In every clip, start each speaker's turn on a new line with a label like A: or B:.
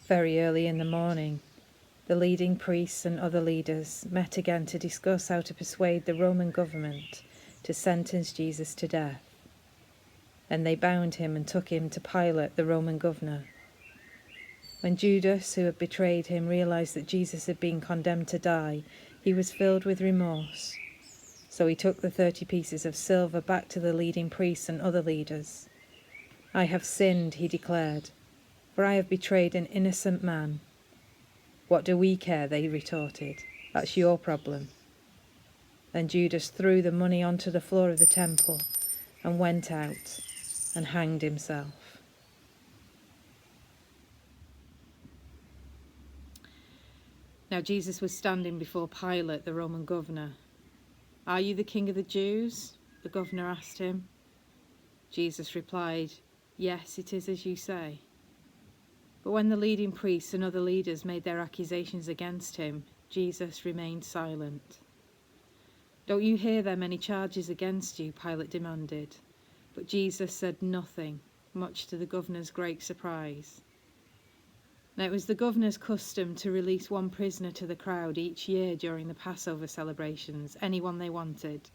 A: Very early in the morning, the leading priests and other leaders met again to discuss how to persuade the Roman government to sentence Jesus to death. And they bound him and took him to Pilate, the Roman governor. When Judas, who had betrayed him, realized that Jesus had been condemned to die, he was filled with remorse. So he took the 30 pieces of silver back to the leading priests and other leaders. "I have sinned," he declared, "for I have betrayed an innocent man." "What do we care?" they retorted. "That's your problem." Then Judas threw the money onto the floor of the temple and went out and hanged himself. Now Jesus was standing before Pilate, the Roman governor. "Are you the king of the Jews?" the governor asked him. Jesus replied, "Yes, it is as you say." But when the leading priests and other leaders made their accusations against him, Jesus remained silent. "Don't you hear their many charges against you?" Pilate demanded. But Jesus said nothing, much to the governor's great surprise. Now it was the governor's custom to release one prisoner to the crowd each year during the Passover celebrations, anyone they wanted.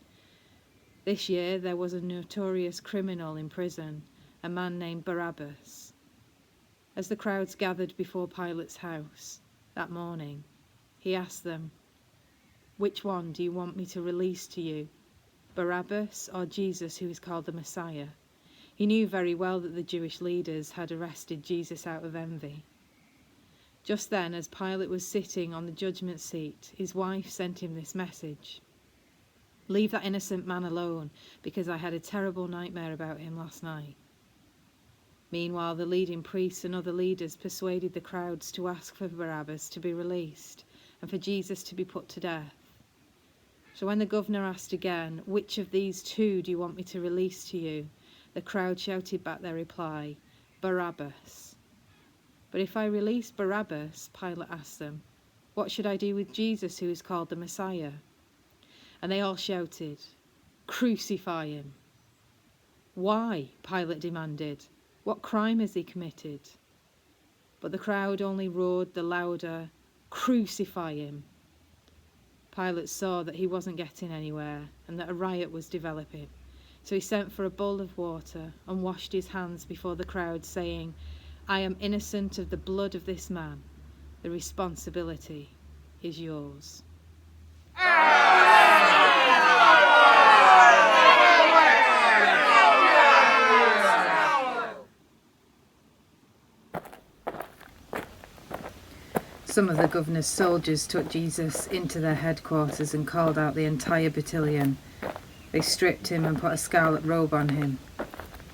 A: This year there was a notorious criminal in prison, a man named Barabbas. As the crowds gathered before Pilate's house that morning, he asked them, "Which one do you want me to release to you, Barabbas or Jesus, who is called the Messiah?" He knew very well that the Jewish leaders had arrested Jesus out of envy. Just then, as Pilate was sitting on the judgment seat, his wife sent him this message: "Leave that innocent man alone, because I had a terrible nightmare about him last night." Meanwhile, the leading priests and other leaders persuaded the crowds to ask for Barabbas to be released and for Jesus to be put to death. So when the governor asked again, "Which of these two do you want me to release to you?" the crowd shouted back their reply, "Barabbas." "But if I release Barabbas," Pilate asked them, "what should I do with Jesus, who is called the Messiah?" And they all shouted, "Crucify him." "Why?" Pilate demanded. "What crime has he committed?" But the crowd only roared the louder, "Crucify him." Pilate saw that he wasn't getting anywhere and that a riot was developing. So he sent for a bowl of water and washed his hands before the crowd, saying, "I am innocent of the blood of this man. The responsibility is yours." Some of the governor's soldiers took Jesus into their headquarters and called out the entire battalion. They stripped him and put a scarlet robe on him.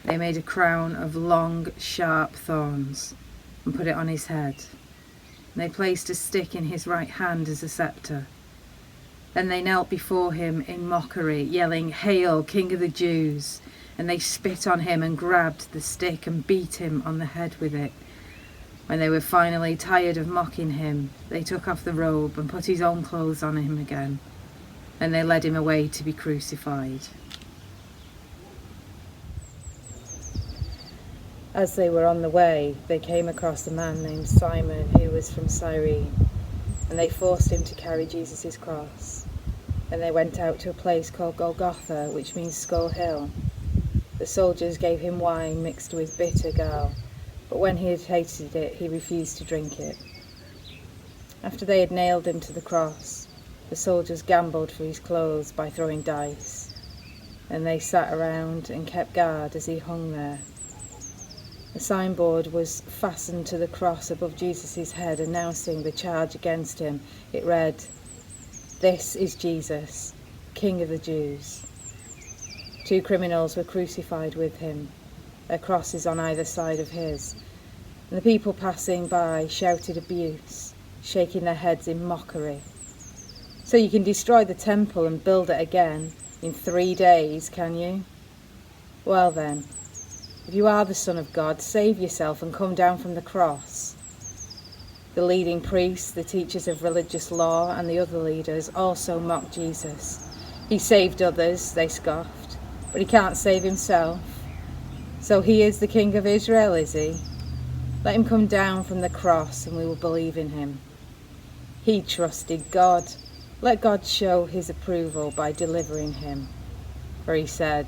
A: They made a crown of long, sharp thorns and put it on his head. And they placed a stick in his right hand as a scepter. Then they knelt before him in mockery, yelling, "Hail, King of the Jews!" And they spit on him and grabbed the stick and beat him on the head with it. When they were finally tired of mocking him, they took off the robe and put his own clothes on him again. And they led him away to be crucified. As they were on the way, they came across a man named Simon who was from Cyrene, and they forced him to carry Jesus' cross. And they went out to a place called Golgotha, which means Skull Hill. The soldiers gave him wine mixed with bitter gall, but when he had tasted it, he refused to drink it. After they had nailed him to the cross, the soldiers gambled for his clothes by throwing dice, and they sat around and kept guard as he hung there. A signboard was fastened to the cross above Jesus' head, announcing the charge against him. It read, "This is Jesus, King of the Jews." 2 criminals were crucified with him, their crosses on either side of his, and the people passing by shouted abuse, shaking their heads in mockery. "So you can destroy the temple and build it again in 3 days, can you? Well then, if you are the Son of God, save yourself and come down from the cross." The leading priests, the teachers of religious law, and the other leaders also mocked Jesus. "He saved others," they scoffed, "but he can't save himself. So he is the King of Israel, is he?" Let him come down from the cross and we will believe in him. He trusted God. Let God show his approval by delivering him. For he said,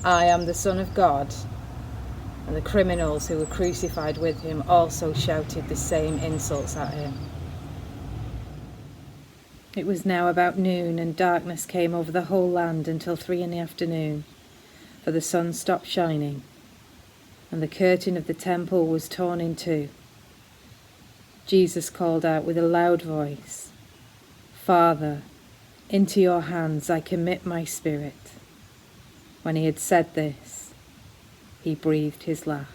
A: I am the Son of God. And the criminals who were crucified with him also shouted the same insults at him. It was now about noon, and darkness came over the whole land until 3 p.m, for the sun stopped shining, and the curtain of the temple was torn in two. Jesus called out with a loud voice, Father, into your hands I commit my spirit. When he had said this, he breathed his last.